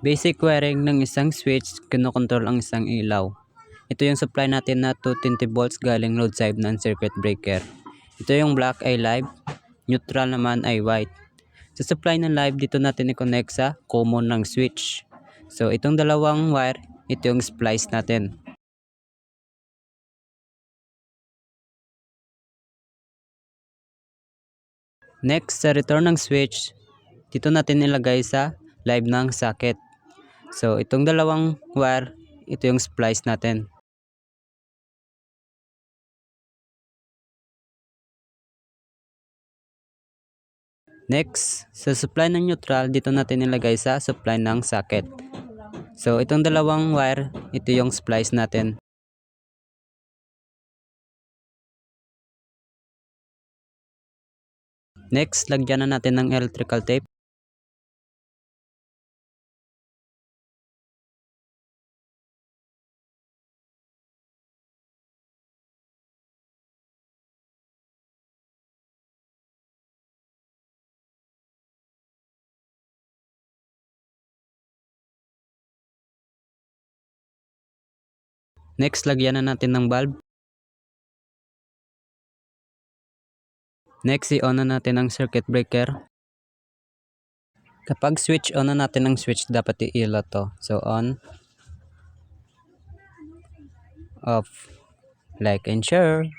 Basic wiring ng isang switch, kinokontrol ang isang ilaw. Ito yung supply natin na 220 volts galing load side ng circuit breaker. Ito yung black ay live, neutral naman ay white. Sa supply ng live, dito natin i-connect sa common ng switch. So itong dalawang wire, ito yung splice natin. Next, sa return ng switch, dito natin ilagay sa live ng socket. So itong dalawang wire, ito yung splice natin. Next, sa supply ng neutral, dito natin ilagay sa supply ng socket. So itong dalawang wire, ito yung splice natin. Next, lagyan na natin ng electrical tape. Next, lagyan na natin ng bulb. Next, i-on na natin ang circuit breaker. Kapag switch on na natin ang switch, dapat i-ilaw to. So on, off, like and share.